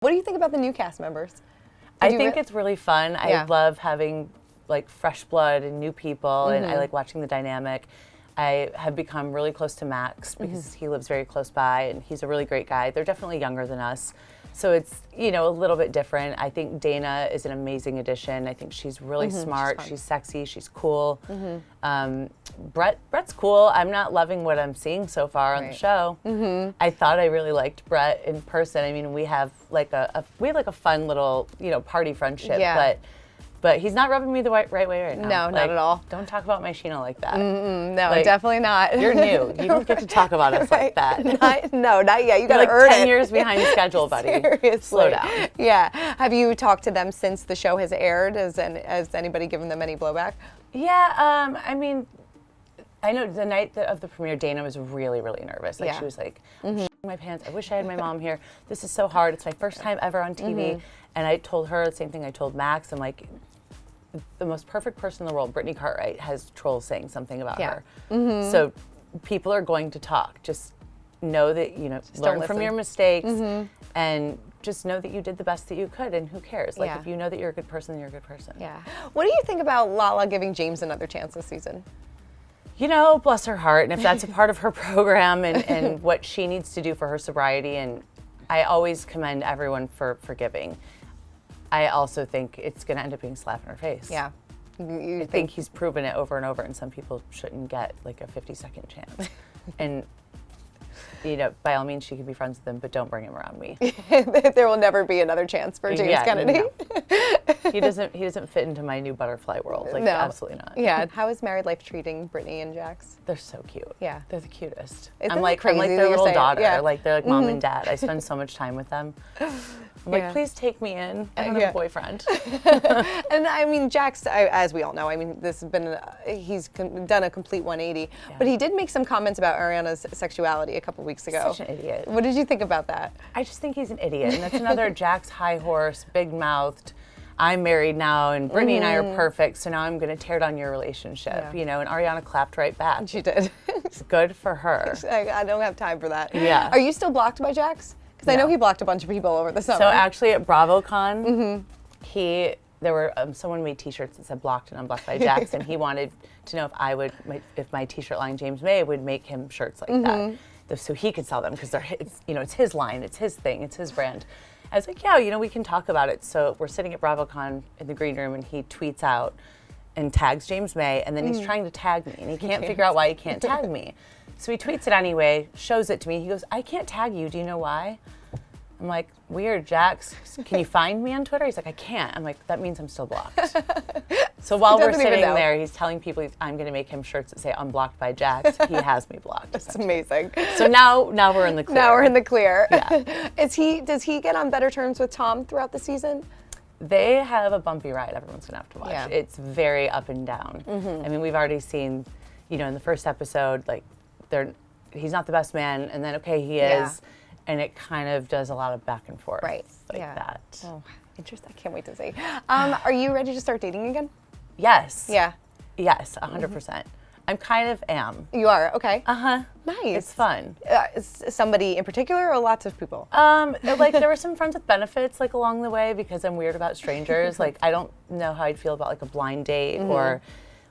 What do you think about the new cast members? I think it's really fun. I love having like fresh blood and new people, and I like watching the dynamic. I have become really close to Max because he lives very close by, and he's a really great guy. They're definitely younger than us, so it's, you know, a little bit different. I think Dana is an amazing addition. I think she's really smart. She's sexy. She's cool. Brett's cool. I'm not loving what I'm seeing so far on the show. I thought I really liked Brett in person. I mean, we have like a fun little, you know, party friendship, but he's not rubbing me the right way right now. No, not at all. Don't talk about my Sheena like that. No, like, definitely not. You're new. You don't get to talk about us like that. Not yet. You got to like earn 10 it. years behind schedule, buddy. Seriously. Slow down. Yeah. Have you talked to them since the show has aired? Has anybody given them any blowback? Yeah. I mean, I know the night of the premiere, Dana was really, really nervous. Like she was like, I'm shitting my pants. I wish I had my mom here. This is so hard. It's my first time ever on TV. And I told her the same thing I told Max. I'm like, the most perfect person in the world, Brittany Cartwright, has trolls saying something about her. So people are going to talk. Just know that, you know, learn from your mistakes and just know that you did the best that you could, and who cares? Like, if you know that you're a good person, then you're a good person. Yeah. What do you think about Lala giving James another chance this season? You know, bless her heart, and if that's a part of her program and what she needs to do for her sobriety, and I always commend everyone for forgiving. I also think it's going to end up being a slap in her face. Yeah. I think he's proven it over and over, and some people shouldn't get like a 50-second chance. And, you know, by all means, she could be friends with him, but don't bring him around me. There will never be another chance for James Kennedy. No. He doesn't fit into my new butterfly world. Like, absolutely not. Yeah. How is married life treating Brittany and Jax? They're so cute. Yeah. They're the cutest. I'm like their little daughter. Yeah. Like, they're like mom and dad. I spend so much time with them. I'm like, please take me in. I don't have a boyfriend. And I mean, Jax, as we all know, I mean, this has been, he's done a complete 180. But he did make some comments about Ariana's sexuality a couple weeks ago. Such an idiot. What did you think about that? I just think he's an idiot. And that's another Jax high horse, big mouthed. I'm married now, and Brittany and I are perfect, so now I'm going to tear down your relationship. You know, and Ariana clapped right back. She did. Good for her. I don't have time for that. Yeah. Are you still blocked by Jax? Because I know he blocked a bunch of people over the summer. So actually at BravoCon, someone made T-shirts that said "blocked" and "unblocked" by Jax, and he wanted to know if my T-shirt line James May would make him shirts like that, so he could sell them because it's his line, it's his thing, it's his brand. I was like, yeah, you know, we can talk about it. So we're sitting at BravoCon in the green room, and he tweets out and tags James May, and then he's trying to tag me, and he can't figure out why he can't tag me. So he tweets it anyway, shows it to me. He goes, I can't tag you. Do you know why? I'm like, weird, Jax. Can you find me on Twitter? He's like, I can't. I'm like, that means I'm still blocked. So while we're sitting there, he's telling people I'm going to make him shirts that say unblocked by Jax. He has me blocked. That's amazing. So now we're in the clear. Now we're in the clear. Yeah. Does he get on better terms with Tom throughout the season? They have a bumpy ride everyone's going to have to watch. Yeah. It's very up and down. I mean, we've already seen, you know, in the first episode, like, he's not the best man, and then, okay, he is. And it kind of does a lot of back and forth. Right. Like that. Oh, interesting. I can't wait to see. Are you ready to start dating again? Yes. Yeah. Yes, 100%. I kind of am. You are? Okay. Uh-huh. Nice. It's fun. Is somebody in particular or lots of people? Like there were some friends with benefits like along the way because I'm weird about strangers. Like I don't know how I'd feel about like a blind date or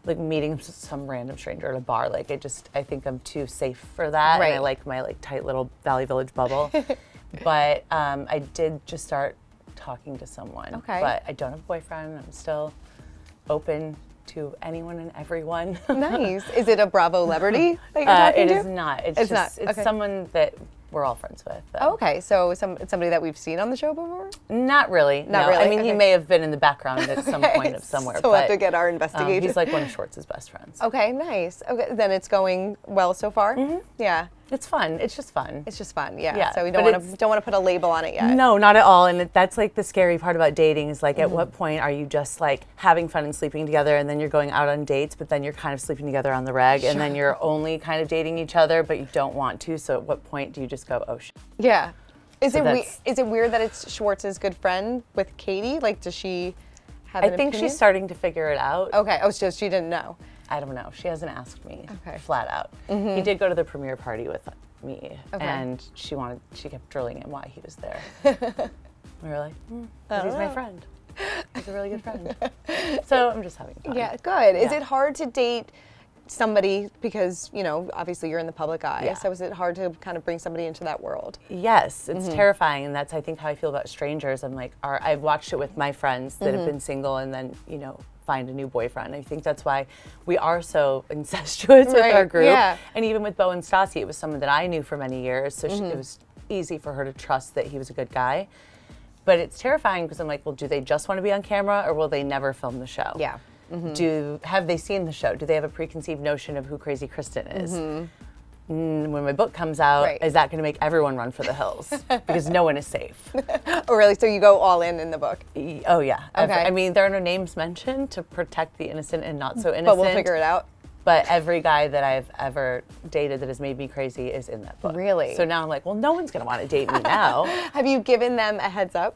like meeting some random stranger at a bar. Like I think I'm too safe for that. Right. And I like my like tight little Valley Village bubble. But I did just start talking to someone. Okay. But I don't have a boyfriend. I'm still open to anyone and everyone. Nice. Is it a Bravo celebrity that you're talking to? It is not. It's someone that we're all friends with. Oh, okay, so somebody that we've seen on the show before? Not really. Not really. I mean, he may have been in the background at some point of somewhere. So we'll have to get our investigation. He's like one of Schwartz's best friends. Okay, nice. Okay, then it's going well so far. Yeah. It's fun. It's just fun. It's just fun. Yeah. Yeah, So we don't want to put a label on it yet. No, not at all. And that's like the scary part about dating is like at what point are you just like having fun and sleeping together, and then you're going out on dates, but then you're kind of sleeping together on the reg, and then you're only kind of dating each other, but you don't want to. So at what point do you just go, oh shit? Yeah. Is it weird that it's Schwartz's good friend with Katie? Like, does she have an think opinion? she's starting to figure it out. Okay. Oh, so she didn't know. I don't know. She hasn't asked me flat out. Mm-hmm. He did go to the premiere party with me, and she kept drilling him why he was there. We were like, he's my friend. He's a really good friend. So I'm just having fun. Yeah, good. Is it hard to date somebody because, you know, obviously you're in the public eye, Yeah. so is it hard to kind of bring somebody into that world? Yes, it's terrifying, and that's, I think, how I feel about strangers. I'm like, I've watched it with my friends that have been single and then, you know, find a new boyfriend. I think that's why we are so incestuous with our group. Yeah. And even with Bo and Stassi, it was someone that I knew for many years, so it was easy for her to trust that he was a good guy. But it's terrifying because I'm like, well, do they just want to be on camera, or will they never film the show? Yeah. Have they seen the show? Do they have a preconceived notion of who Crazy Kristen is? When my book comes out, is that going to make everyone run for the hills? Because no one is safe. Oh, really? So you go all in the book? Oh, yeah. Okay. I mean, there are no names mentioned to protect the innocent and not so innocent. But we'll figure it out. But every guy that I've ever dated that has made me crazy is in that book. Really? So now I'm like, well, no one's going to want to date me now. Have you given them a heads up?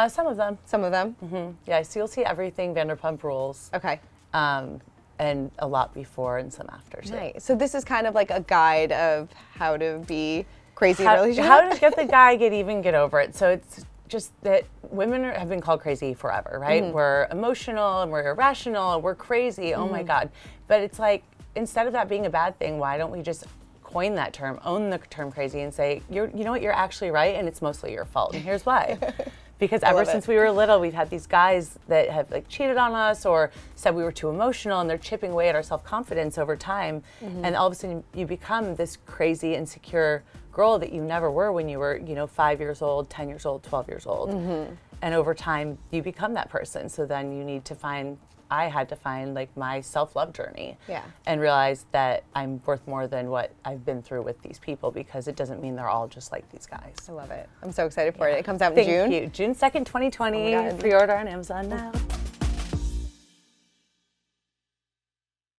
Some of them. Some of them? Yeah, so you'll see everything Vanderpump Rules. Okay. And a lot before and some after, too. Nice. So this is kind of like a guide of how to be crazy in a How relationship? to get the guy, get over it. So it's just that women have been called crazy forever, right? We're emotional and we're irrational and we're crazy. Oh, my God. But it's like, instead of that being a bad thing, why don't we just coin that term, own the term crazy, and say, you know what, you're actually right, and it's mostly your fault, and here's why. Because ever since we were little, we've had these guys that have like cheated on us or said we were too emotional, and they're chipping away at our self-confidence over time. And all of a sudden you become this crazy, insecure girl that you never were when you were, you know, 5 years old, 10 years old, 12 years old. And over time you become that person. So then you need to I had to find like my self-love journey and realize that I'm worth more than what I've been through with these people, because it doesn't mean they're all just like these guys. I love it. I'm so excited for it. It comes out in June? Thank you. June 2nd, 2020. Oh my God. Pre-order on Amazon now.